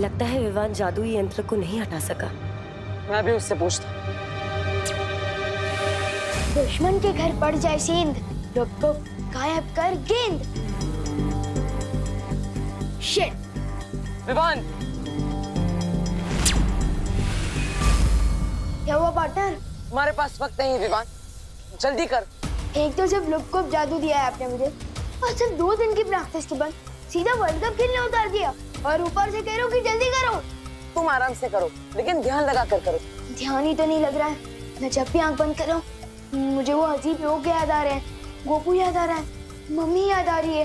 लगता है विवान जादुई यंत्र को नहीं हटा सका। मैं भी उससे पूछता। दुश्मन के घर पड़ जाए सेंध, रुक को गायब कर गेंद। शिट। विवान, क्या हुआ पार्टनर? हमारे पास वक्त नहीं है विवान, जल्दी कर। एक तो सिर्फ लुक को जादू दिया है आपने मुझे, और सिर्फ 2 दिन की प्रैक्टिस के बाद सीधा वर्ल्ड कप खेलने उतार दिया, और ऊपर से कह रहे हो कि जल्दी करो। तुम आराम से करो, लेकिन ध्यान लगा कर करो। ध्यान ही तो नहीं लग रहा है। मैं जब भी आंख बंद कर रहा हूँ मुझे वो अजीब लोग याद आ रहे हैं, गोपू याद आ रहा है, मम्मी याद आ रही है।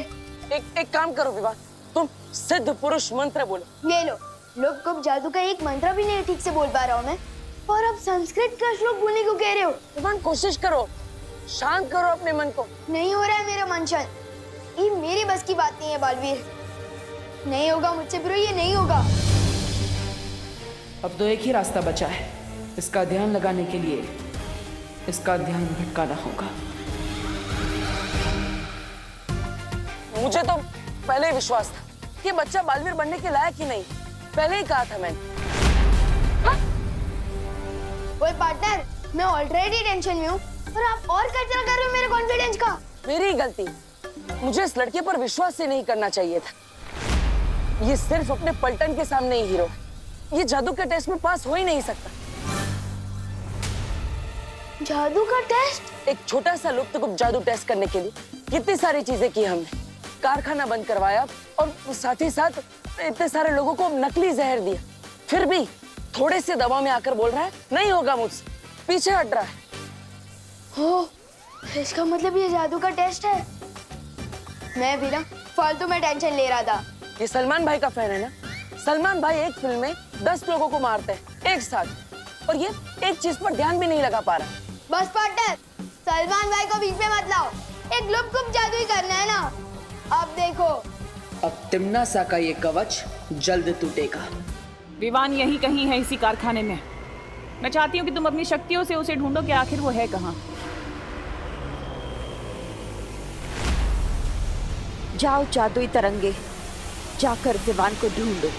एक काम करो विवान, तुम सिद्ध पुरुष मंत्र बोलो। ले लो, लुक को जादू का एक मंत्र भी नहीं ठीक से बोल पा रहा हूँ मैं, और अब संस्कृत का श्लोक बोलने को कह रहे हो। विवान कोशिश करो, शांत करो अपने मन को। नहीं हो रहा है मेरा मन शांत, ये मेरी बस की बात नहीं है बालवीर। नहीं होगा मुझसे ब्रो, ये नहीं होगा। अब तो एक ही रास्ता बचा है, इसका ध्यान लगाने के लिए इसका ध्यान भटकाना होगा। मुझे तो पहले ही विश्वास था कि बच्चा बालवीर बनने के लायक ही नहीं, पहले ही कहा था मैंने। ओए पार्टनर, मैं ऑलरेडी टेंशन में हूँ और आप और कचरा कर रहे हो मेरे कॉन्फिडेंस का। मेरी गलती, मुझे इस लड़के पर विश्वास ही नहीं करना चाहिए था। ये सिर्फ अपने पलटन के सामने ही हीरो है, ये जादू के टेस्ट में पास हो ही नहीं सकता। जादू का टेस्ट? एक छोटा सा लुप्त जादू टेस्ट करने के लिए कितनी सारी चीजें की हमने, कारखाना बंद करवाया और साथ ही साथ इतने सारे लोगों को नकली जहर दिया, फिर भी थोड़े से दवा में आकर बोल रहा है नहीं होगा मुझसे, पीछे हट रहा है। हो, इसका मतलब ये जादू का टेस्ट है। मैं भी ना फालतू में टेंशन ले रहा था। ये सलमान भाई का फैन है ना, सलमान भाई एक फिल्म में 10 लोगों को मारते हैं एक साथ, और ये एक चीज पर ध्यान भी नहीं लगा पा रहा। बस पार्टनर, सलमान भाई को बीच में मत लाओ, एक लुप जादू ही करना है ना। अब देखो, अब तिम्नासा का ये कवच जल्द टूटेगा। विवान यहीं कहीं है, इसी कारखाने में। मैं चाहती हूँ कि तुम अपनी शक्तियों से उसे ढूंढो कि आखिर वो है कहाँ। जाओ जादुई तरंगे, जाकर विवान को ढूंढो।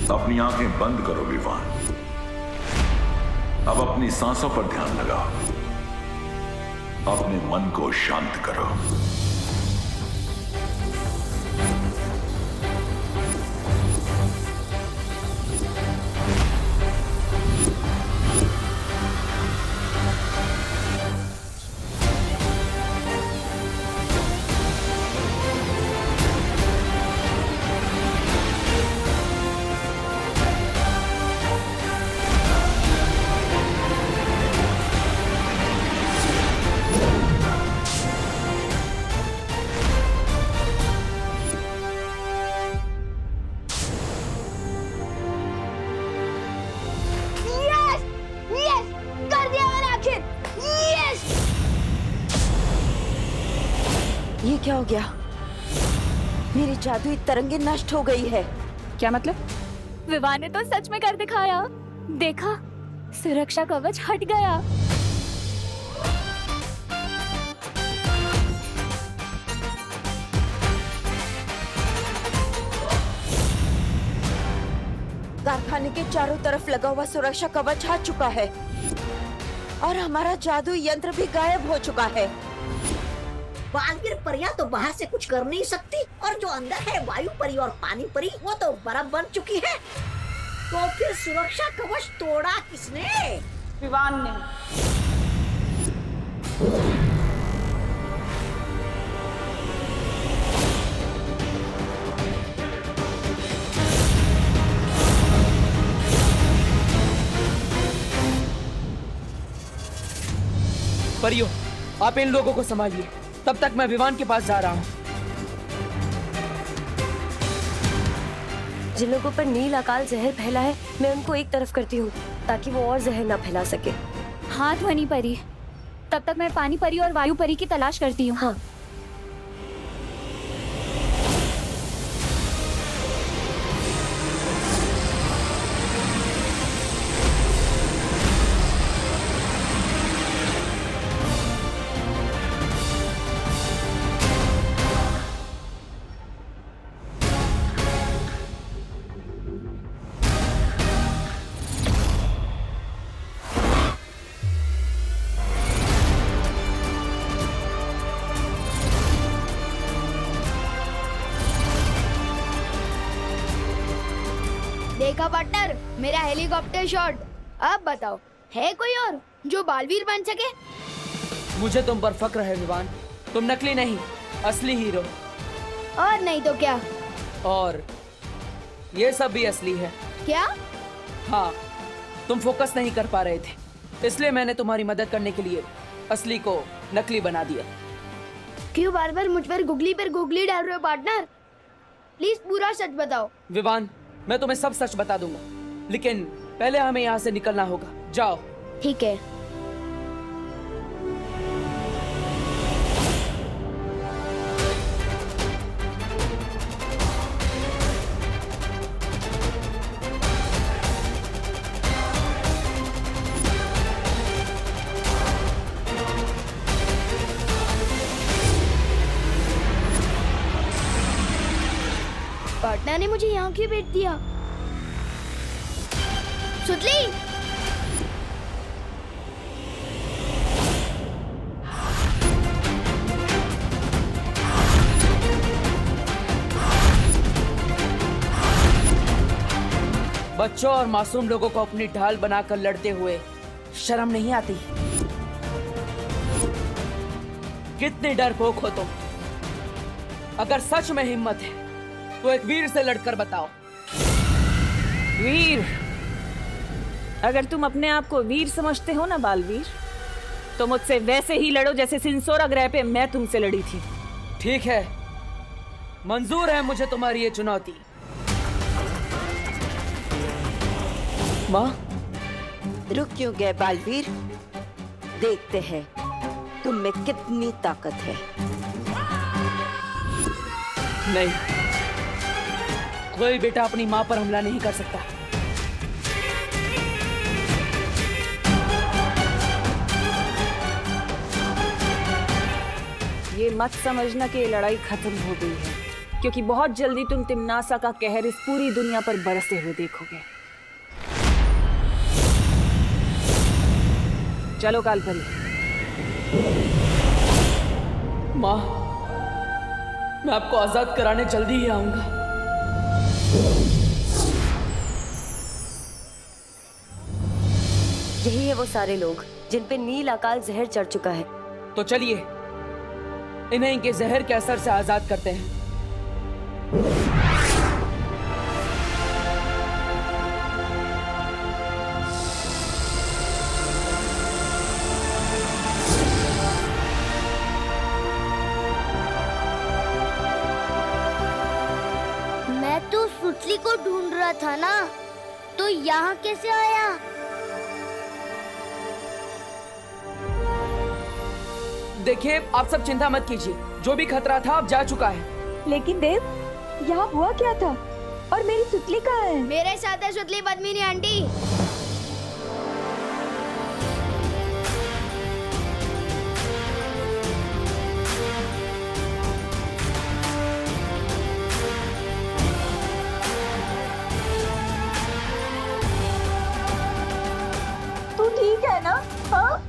अपनी आंखें बंद करो विवान, अब अपनी सांसों पर ध्यान लगाओ, अपने मन को शांत करो। ये क्या हो गया? मेरी जादुई तरंगे नष्ट हो गई है। क्या मतलब? विवान ने तो सच में कर दिखाया। देखा, सुरक्षा कवच हट गया। कारखाने के चारों तरफ लगा हुआ सुरक्षा कवच हट चुका है और हमारा जादुई यंत्र भी गायब हो चुका है। बालवीर परियां तो बाहर से कुछ कर नहीं सकती, और जो अंदर है वायु परी और पानी परी, वो तो बर्फ बन चुकी है। तो फिर सुरक्षा कवच तोड़ा किसने? विवान ने। परियो, आप इन लोगों को संभालिए, तब तक मैं विवान के पास जा रहा हूँ। जिन लोगों पर नील अकाल जहर फैला है, मैं उनको एक तरफ करती हूँ ताकि वो और जहर ना फैला सके। हाँ ध्वनि परी, तब तक मैं पानी परी और वायु परी की तलाश करती हूँ। हाँ। देखा पार्टनर, मेरा हेलीकॉप्टर शॉट। अब बताओ, है कोई और जो बालवीर बन सके? मुझे तुम पर फक्र है विवान। तुम नकली नहीं, असली हीरो। और नहीं तो क्या? और ये सब भी असली है। क्या? हाँ, तुम फोकस नहीं कर पा रहे थे, इसलिए मैंने तुम्हारी मदद करने के लिए असली को नकली बना दिया। क्यों बार बार मुझ पर गुगली डाल रहे हो पार्टनर? प्लीज पूरा सच बताओ। विवान, मैं तुम्हें सब सच बता दूंगा, लेकिन पहले हमें यहाँ से निकलना होगा। जाओ। ठीक है। पार्टनर ने मुझे यहाँ क्यों भेज दिया? सुतली, बच्चों और मासूम लोगों को अपनी ढाल बनाकर लड़ते हुए शर्म नहीं आती? कितने डरपोक हो तुम। अगर सच में हिम्मत है तो एक वीर से लड़कर बताओ। वीर? अगर तुम अपने आप को वीर समझते हो ना बालवीर, तो मुझसे वैसे ही लड़ो जैसे सिंसोरा ग्रह पे मैं तुमसे लड़ी थी। ठीक है, मंजूर है मुझे तुम्हारी ये चुनौती। माँ, रुक क्यों गए बालवीर? देखते हैं तुम में कितनी ताकत है। नहीं, कोई बेटा अपनी माँ पर हमला नहीं कर सकता। ये मत समझना कि ये लड़ाई खत्म हो गई है, क्योंकि बहुत जल्दी तुम तिम्नासा का कहर इस पूरी दुनिया पर बरसते हुए देखोगे। चलो कालपरी। माँ, मैं आपको आजाद कराने जल्दी ही आऊंगा। यही है वो सारे लोग जिन पे नील अकाल जहर चढ़ चुका है। तो चलिए इन्हें इनके जहर के असर से आजाद करते हैं। मैं तो सुतली को ढूंढ रहा था ना, तो यहाँ कैसे आया? देखिए, आप सब चिंता मत कीजिए, जो भी खतरा था अब जा चुका है। लेकिन देव, यहाँ हुआ क्या था? और मेरी सुतली कहाँ है? मेरे साथ है सुतली पद्मिनी आंटी। तू ठीक है ना? हाँ?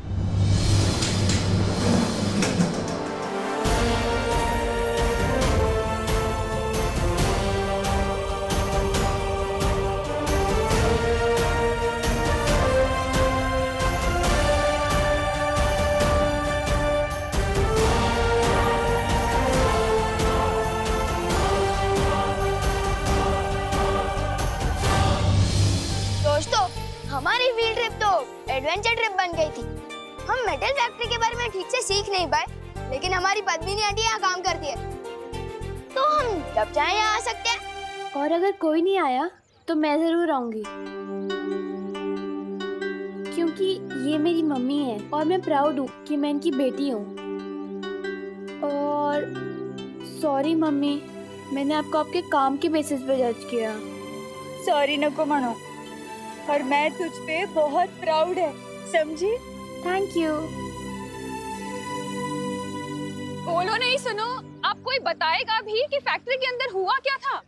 हमारी फील्ड ट्रिप तो एडवेंचर ट्रिप बन गई थी। हम मेटल फैक्ट्री के बारे में ठीक से सीख नहीं पाए, लेकिन हमारी पद्मिनी आंटी यहाँ काम करती है, तो हम जब चाहे यहाँ आ सकते हैं। और अगर कोई नहीं आया तो मैं जरूर आऊंगी, क्योंकि ये मेरी मम्मी है और मैं प्राउड हूँ कि मैं इनकी बेटी हूँ। और सॉरी मम्मी, मैंने आपको आपके काम के बेसिस पे जज किया। सॉरी नको मनो, और मैं तुझ पे बहुत प्राउड है, समझी? Thank you. बोलो नहीं, सुनो, आप कोई बताएगा भी कि फैक्ट्री के अंदर हुआ क्या था?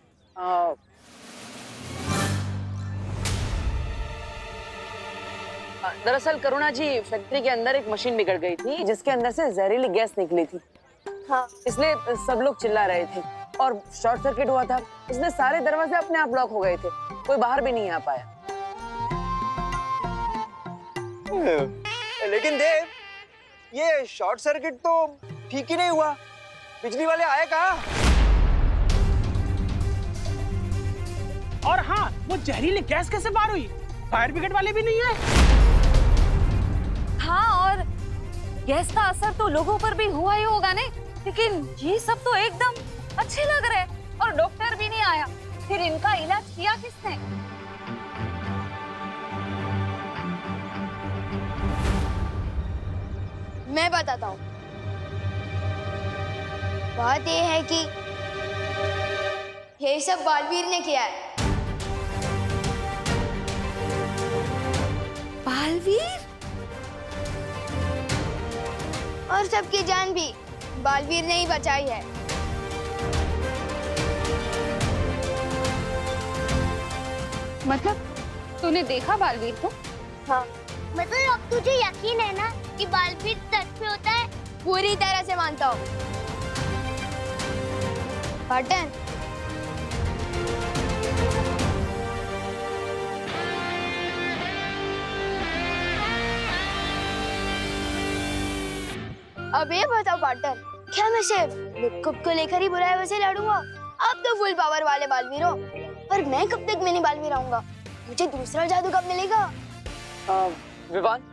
दरअसल करुणा जी, फैक्ट्री के अंदर एक मशीन बिगड़ गई थी जिसके अंदर से जहरीली गैस निकली थी। हाँ, इसलिए सब लोग चिल्ला रहे थे। और शॉर्ट सर्किट हुआ था, इसलिए सारे दरवाजे अपने आप लॉक हो गए थे, कोई बाहर भी नहीं आ पाया। लेकिन देव, ये शॉर्ट सर्किट तो ठीक ही नहीं हुआ, बिजली वाले आए कहाँ? और हाँ, वो जहरीली गैस कैसे पार हुई? फायर ब्रिगेड वाले भी नहीं आए। हाँ, और गैस का असर तो लोगों पर भी हुआ ही होगा नहीं, लेकिन ये सब तो एकदम अच्छे लग रहे हैं और डॉक्टर भी नहीं आया। फिर इनका इलाज किया किसने? मैं बताता हूँ। बात ये है कि ये सब बालवीर ने किया है। बालवीर? और सबकी जान भी बालवीर ने ही बचाई है। मतलब तूने देखा बालवीर को? हाँ, मतलब अब तुझे यकीन है ना कि बालवीर सच में होता है? पूरी तरह से मानता हूँ। पाटन, अब ये बताओ पाटन, क्या मैं सिर्फ लिपकुप को लेकर ही बुराई से लड़ूंगा? अब तो फुल पावर वाले बालवीर हो, पर मैं कब तक मिनी बालवीर आऊंगा? मुझे दूसरा जादू कब मिलेगा? विवान,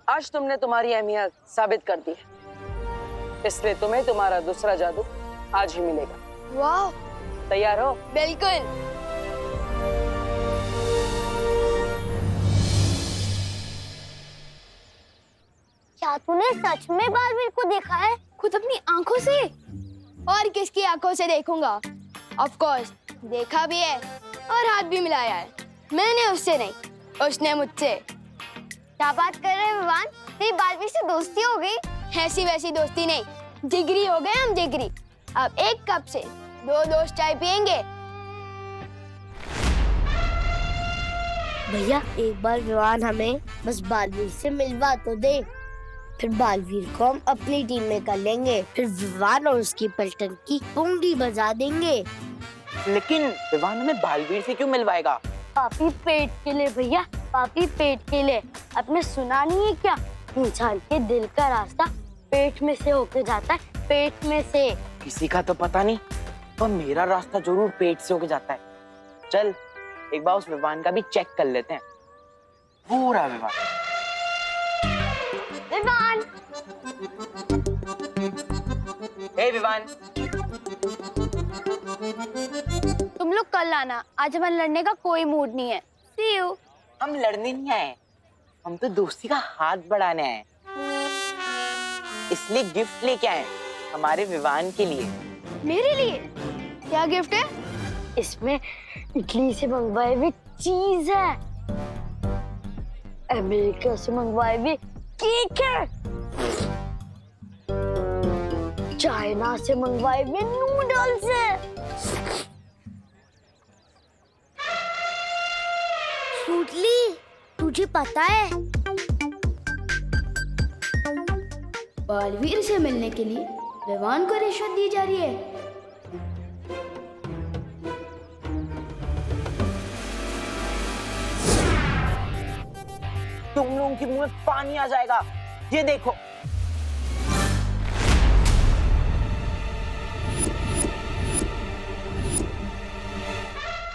आज तुमने तुम्हारी अहमियत साबित कर दी है, इसलिए तुम्हें तुम्हारा दूसरा जादू आज ही मिलेगा। वाह, तैयार हो? बिल्कुल। क्या तूने सच में बालवीर को देखा है? खुद अपनी आंखों से? और किसकी आंखों से देखूंगा? ऑफ कोर्स देखा भी है और हाथ भी मिलाया है। मैंने उससे नहीं, उसने मुझसे। क्या बात कर रहे हैं विवान? तेरी बालवीर से दोस्ती हो गई? ऐसी वैसी दोस्ती नहीं, जिगरी हो गए हम, जिगरी। अब एक कप से 2 दोस्त चाय पियेंगे। भैया, एक बार विवान हमें बस बालवीर से मिलवा तो दे, फिर बालवीर को हम अपनी टीम में कर लेंगे, फिर विवान और उसकी पलटन की पुंगी बजा देंगे। लेकिन विवान हमें बालवीर से क्यों मिलवाएगा? पापी पेट के लिए भैया, पापी पेट के लिए। आपने सुना नहीं है क्या? इंसान के दिल का रास्ता पेट में से होके जाता है, पेट में से। किसी का तो पता नहीं, पर मेरा रास्ता जरूर पेट से होके जाता है। चल एक बार उस विवान का भी चेक कर लेते हैं, पूरा विवान। विवान, हे विवान, तुम लोग कल आना, आज हमारे लड़ने का कोई मूड नहीं है। See you। हम लड़ने नहीं आए, हम तो दोस्ती का हाथ बढ़ाने आए, इसलिए गिफ्ट लेके आए हमारे विवान के लिए। मेरे लिए? क्या गिफ्ट है? इसमें इटली से मंगवाए हुए चीज है, अमेरिका से मंगवाए हुए केक है, चाइना से मंगवाए हुए नूडल्स है। सूटली, तुझे पता है बालवीर से मिलने के लिए विवान को रिश्वत दी जा रही है। तुम लोगों के मुंह में पानी आ जाएगा, ये देखो।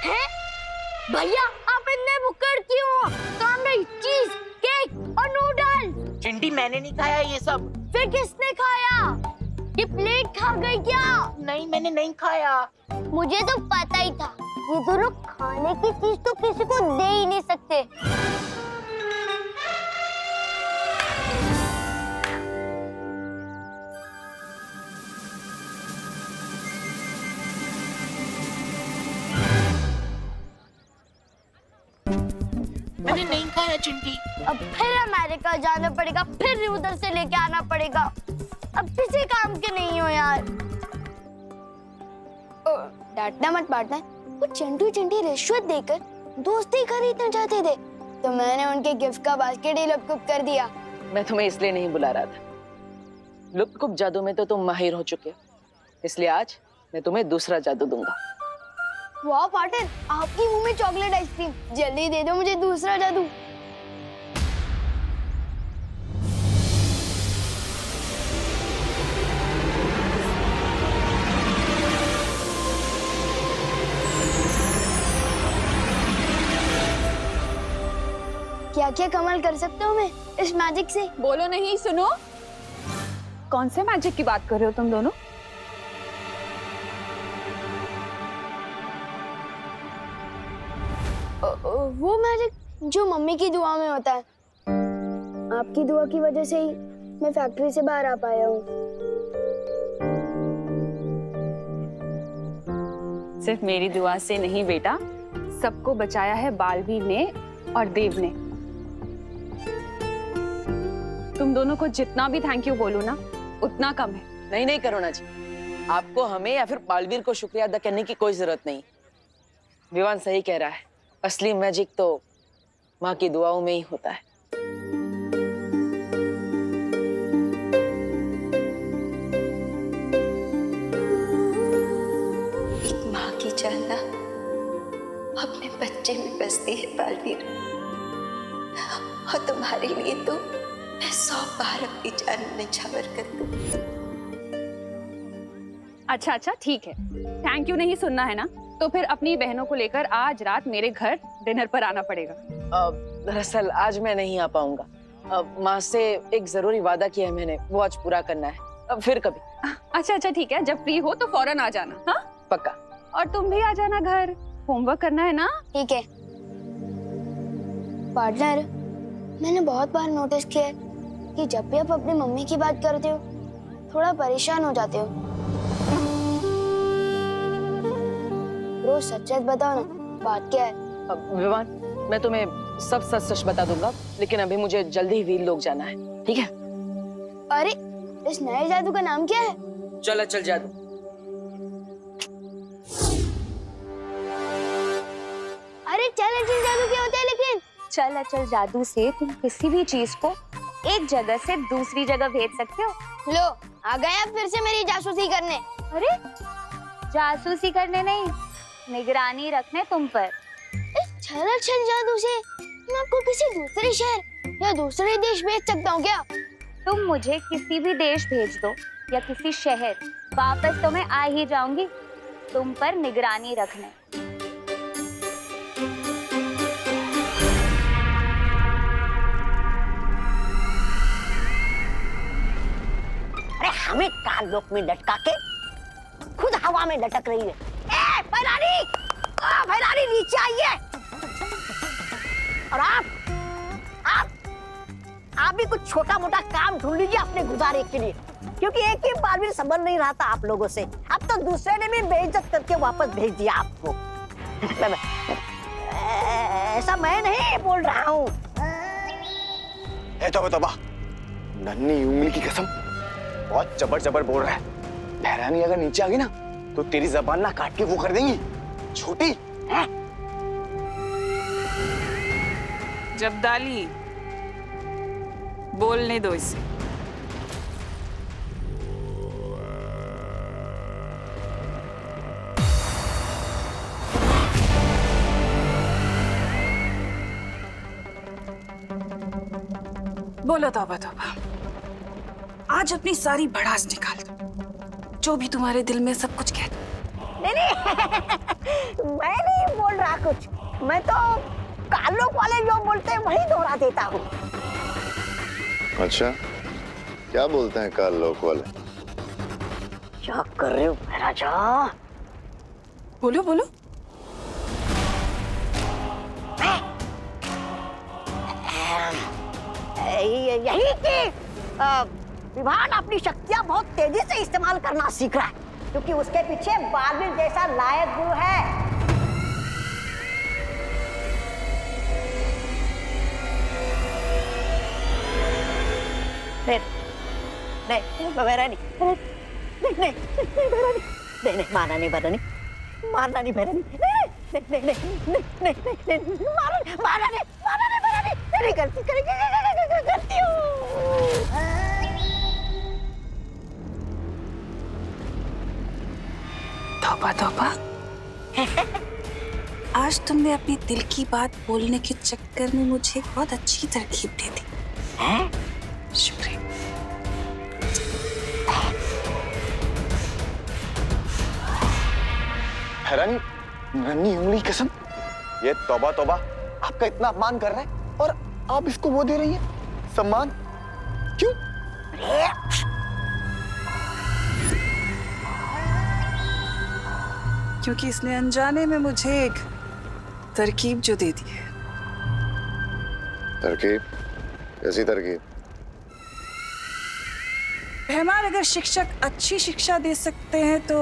है? भैया, आप इतने भुक्कड़ क्यों हो? सामने चीज, केक और नूडल। चिंटी, मैंने नहीं खाया ये सब। फिर किसने खाया? ये प्लेट खा गई क्या? नहीं, मैंने नहीं खाया। मुझे तो पता ही था, ये दोनों खाने की चीज तो किसी को दे ही नहीं सकते। मैंने नहीं खाया चिंटी। अब फिर अमेरिका जाना पड़ेगा, फिर उधर से लेके आना पड़ेगा। अब किसी काम के नहीं हो यार। डांटना मत पार्टनर, वो चंटू चंटी रिश्वत देकर दोस्ती खरीदना चाहते थे, तो मैंने उनके गिफ्ट का बास्केट ही लुप्त कर दिया। मैं तुम्हें इसलिए नहीं बुला रहा था, लुप्त जादू में तो तुम माहिर हो चुके हो, इसलिए आज मैं तुम्हें दूसरा जादू दूंगा। वाह पार्टनर, आपकी मुंह में चॉकलेट आइसक्रीम। जल्दी दे दो मुझे दूसरा जादू। क्या क्या कमाल कर सकते हो मैं इस मैजिक से। बोलो नहीं, सुनो। कौन से मैजिक की बात कर रहे हो तुम दोनों? वो मैजिक जो मम्मी की दुआ में होता है। आपकी दुआ की वजह से ही मैं फैक्ट्री से बाहर आ पाया हूँ। सिर्फ मेरी दुआ से नहीं बेटा, सबको बचाया है बालवीर ने और देव ने। तुम दोनों को जितना भी थैंक यू बोलूं ना उतना कम है। नहीं नहीं करुणा जी, आपको हमें या फिर बालवीर को शुक्रिया अदा करने की कोई जरूरत नहीं। विवान सही कह रहा है, असली मैजिक तो माँ की दुआओं में ही होता है। एक माँ की चाहना अपने बच्चे में बसती है बालवीर, और तुम्हारे लिए तो मैं 100 बार अपनी जान निछावर कर दूं। अच्छा ठीक है, थैंक यू नहीं सुनना है ना, तो फिर अपनी बहनों को लेकर आज रात मेरे घर डिनर पर आना पड़ेगा। दरअसल आज मैं नहीं आ पाऊंगा। माँ से एक जरूरी वादा किया है मैंने, वो आज पूरा करना है। अब फिर कभी। अच्छा ठीक है, जब फ्री हो तो फौरन आ जाना। हाँ पक्का। और तुम भी आ जाना घर, होमवर्क करना है ना। ठीक है। पार्टनर, मैंने बहुत बार नोटिस किया है कि जब भी आप अपनी मम्मी की बात करते हो थोड़ा परेशान हो जाते हो। रोज सच सच बताओ ना, बात क्या है? विवान, मैं तुम्हें सब सच सच बता दूंगा, लेकिन अभी मुझे जल्दी ही वीर लोग जाना है, ठीक है? अरे, इस नए जादू का नाम क्या है? चल जादू। अरे चल जादू क्या होता है? लेकिन चल जादू से तुम किसी भी चीज को एक जगह से दूसरी जगह भेज सकते हो। लो, आ गए आप फिर से मेरी जासूसी करने। अरे जासूसी करने नहीं, निगरानी रखने तुम पर। इस छल जादू से मैं आपको किसी दूसरे शहर या दूसरे देश भेज सकता हूँ क्या? तुम मुझे किसी भी देश भेज दो या किसी शहर, वापस तो मैं आ ही जाऊंगी तुम पर निगरानी रखने। अरे हमें काल लोक में लटका के खुद हवा में लटक रही है। ए भैरानी नीचे आइए। और आप भी कुछ छोटा मोटा काम ढूंढ लीजिए अपने गुजारे के लिए, क्योंकि एक ही बार भी संभल नहीं रहा था आप लोगों से। अब तो दूसरे ने भी बेइज्जत करके वापस भेज दिया आपको। ऐसा मैं नहीं बोल रहा हूँ। तोबा, नन्ही उंगली की कसम बहुत जबर बोल रहा है। भैरानी अगर नीचे आ गई ना तो तेरी जबान ना काट के वो कर देंगी छोटी। जब्दाली, बोलने दो इसे। बोलो तौबा, आज अपनी सारी भड़ास निकाल दो, जो भी तुम्हारे दिल में सब कुछ कह दो। नहीं मैं नहीं बोल रहा कुछ, मैं तो कालोक वाले जो बोलते हैं वही दोहरा देता हूँ। अच्छा, क्या बोलते हैं काल लोक वाले? क्या कर रहे हो महाराजा? बोलो। यही कि विभान अपनी शक्तियां बहुत तेजी से इस्तेमाल करना सीख रहा है, क्योंकि उसके पीछे बालवीर जैसा लायक गुरु है। नहीं भैरानी, नहीं मारना नहीं भैरानी, मारना नहीं भैरानी, नहीं करती हूँ। तौबा तौबा। आज तुमने अपनी दिल की बात बोलने के चक्कर में मुझे बहुत अच्छी तरकीब दे दी। शुक्रिया। हैरानी, नन्ही उंगली की कसम, ये तौबा तौबा आपका इतना अपमान कर रहा है और आप इसको वो दे रही हैं सम्मान, क्यों? क्योंकि इसने अनजाने में मुझे एक तरकीब जो दे दी है। तरकीब? कैसी तरकीब? रहमान, अगर शिक्षक अच्छी शिक्षा दे सकते हैं तो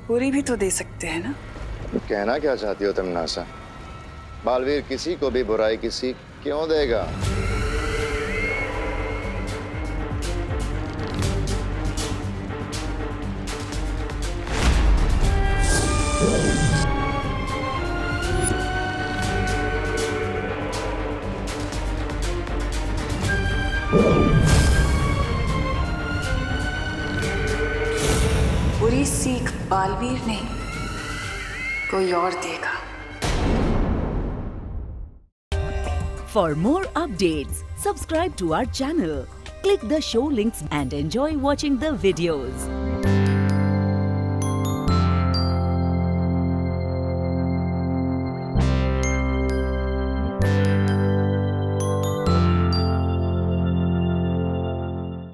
बुरी भी तो दे सकते हैं ना। कहना क्या चाहती हो तुम नासा? बालवीर किसी को भी बुराई की सीख क्यों देगा? बुरी सीख बालवीर नहीं, कोई और देगा। For more updates, subscribe to our channel, click the show links and enjoy watching the videos.